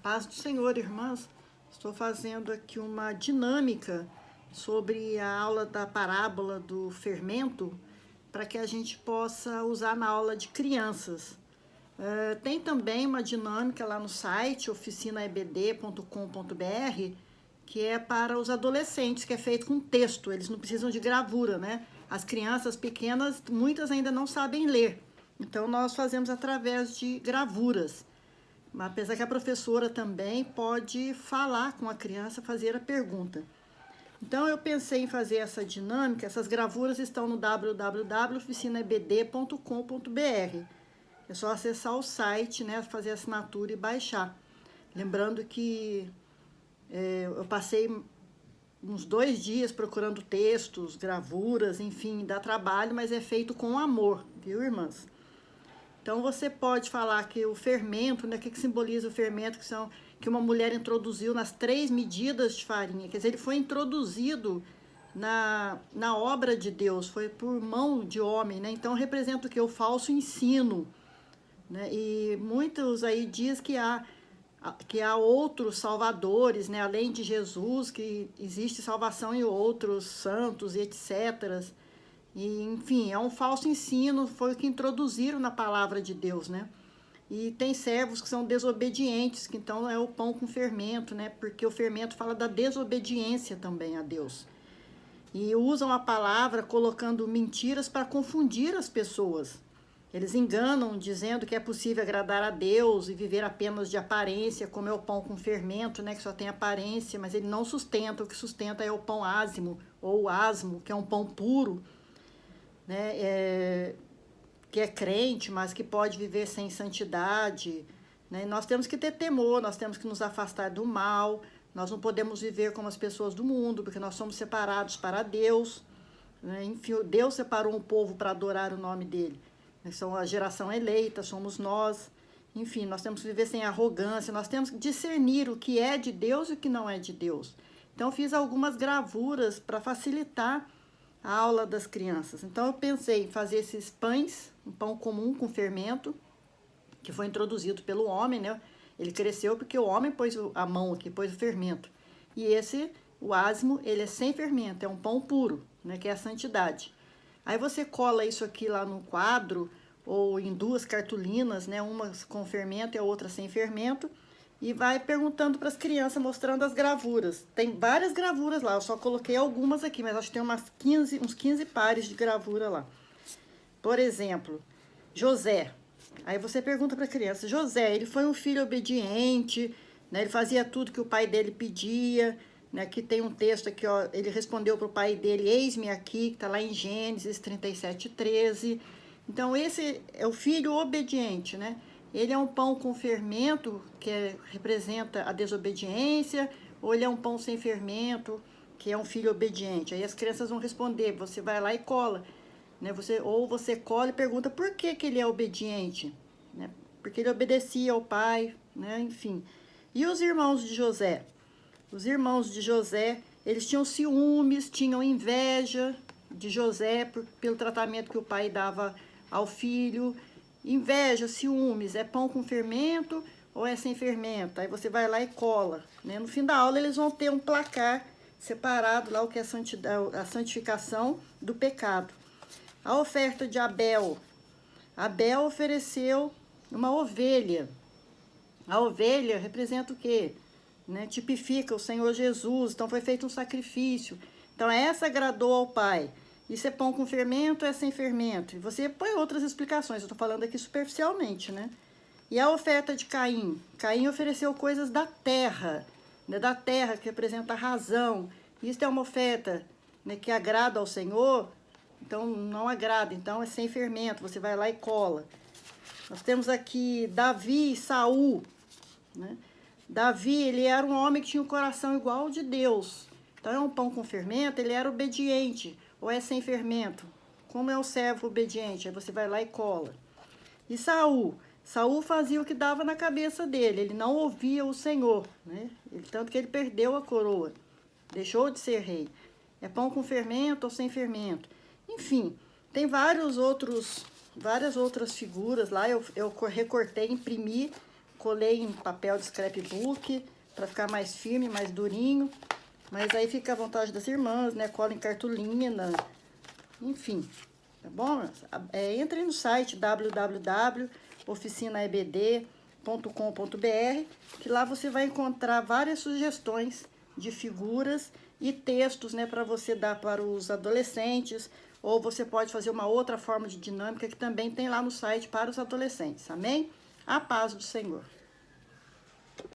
Paz do Senhor, irmãs. Estou fazendo aqui uma dinâmica sobre a aula da parábola do fermento para que a gente possa usar na aula de crianças. Tem também uma dinâmica lá no site oficinaebd.com.br que é para os adolescentes, que é feito com texto, eles não precisam de gravura, né? As crianças pequenas, muitas ainda não sabem ler, então nós fazemos através de gravuras. Apesar que a professora também pode falar com a criança, fazer a pergunta. Então eu pensei em fazer essa dinâmica, essas gravuras estão no www.oficinaebd.com.br. É só acessar o site, né, fazer a assinatura e baixar. Lembrando que eu passei uns 2 dias procurando textos, gravuras, enfim, dá trabalho, mas é feito com amor, viu, irmãs? Então você pode falar que o fermento, né, o que simboliza o fermento, que uma mulher introduziu nas 3 medidas de farinha, quer dizer, ele foi introduzido na obra de Deus, foi por mão de homem, né? Então representa o que? O falso ensino, né? E muitos aí diz que há outros salvadores, né? Além de Jesus, que existe salvação em outros santos e etc. E, enfim, é um falso ensino, foi o que introduziram na palavra de Deus, né? E tem servos que são desobedientes, que então é o pão com fermento, né? Porque o fermento fala da desobediência também a Deus. E usam a palavra colocando mentiras para confundir as pessoas. Eles enganam dizendo que é possível agradar a Deus e viver apenas de aparência, como é o pão com fermento, né? Que só tem aparência, mas ele não sustenta. O que sustenta é o pão ázimo, ou asmo, que é um pão puro, né, que é crente, mas que pode viver sem santidade, né? Nós temos que ter temor, nós temos que nos afastar do mal, nós não podemos viver como as pessoas do mundo, porque nós somos separados para Deus, né? Enfim, Deus separou um povo para adorar o nome dele, são a geração eleita, somos nós. Enfim, nós temos que viver sem arrogância, nós temos que discernir o que é de Deus e o que não é de Deus. Então, fiz algumas gravuras para facilitar a aula das crianças. Então eu pensei em fazer esses pães, um pão comum com fermento, que foi introduzido pelo homem, né? Ele cresceu porque o homem pôs a mão aqui, pôs o fermento. E esse, o asmo, ele é sem fermento, é um pão puro, né? Que é a santidade. Aí você cola isso aqui lá no quadro, ou em 2 cartolinas, né? Uma com fermento e a outra sem fermento, e vai perguntando para as crianças, mostrando as gravuras. Tem várias gravuras lá, eu só coloquei algumas aqui, mas acho que tem uns 15 pares de gravura lá. Por exemplo, José. Aí você pergunta para a criança, José, ele foi um filho obediente, né? Ele fazia tudo que o pai dele pedia, né? Aqui tem um texto aqui, ó, ele respondeu para o pai dele, eis-me aqui, que está lá em Gênesis 37:13. Então, esse é o filho obediente, né? Ele é um pão com fermento, representa a desobediência, ou ele é um pão sem fermento, que é um filho obediente. Aí as crianças vão responder, você vai lá e cola, né? Ou você cola e pergunta por que ele é obediente, né? Porque ele obedecia ao pai, né? Enfim. E os irmãos de José? Os irmãos de José, eles tinham ciúmes, tinham inveja de José pelo tratamento que o pai dava ao filho. Inveja, ciúmes, é pão com fermento ou é sem fermento? Aí você vai lá e cola, né? No fim da aula eles vão ter um placar separado lá, o que é a santificação do pecado. A oferta de Abel. Abel ofereceu uma ovelha. A ovelha representa o quê? Né? Tipifica o Senhor Jesus, então foi feito um sacrifício. Então essa agradou ao Pai. Isso é pão com fermento ou é sem fermento? E você põe outras explicações, eu estou falando aqui superficialmente, né? E a oferta de Caim? Caim ofereceu coisas da terra, né? Da terra, que representa a razão. Isso é uma oferta, né, que agrada ao Senhor, então não agrada, então é sem fermento, você vai lá e cola. Nós temos aqui Davi e Saul, né? Davi, ele era um homem que tinha um coração igual ao de Deus. Então é um pão com fermento, ele era obediente. Ou é sem fermento? Como é o servo obediente? Aí você vai lá e cola. E Saul? Saul fazia o que dava na cabeça dele. Ele não ouvia o Senhor, né? Tanto que ele perdeu a coroa. Deixou de ser rei. É pão com fermento ou sem fermento? Enfim, tem várias outras figuras lá. Eu recortei, imprimi colei em papel de scrapbook para ficar mais firme, mais durinho. Mas aí fica à vontade das irmãs, né? Cola em cartolina, enfim, tá bom? Entre no site www.oficinaebd.com.br, que lá você vai encontrar várias sugestões de figuras e textos, né, para você dar para os adolescentes, ou você pode fazer uma outra forma de dinâmica que também tem lá no site para os adolescentes, amém? A paz do Senhor.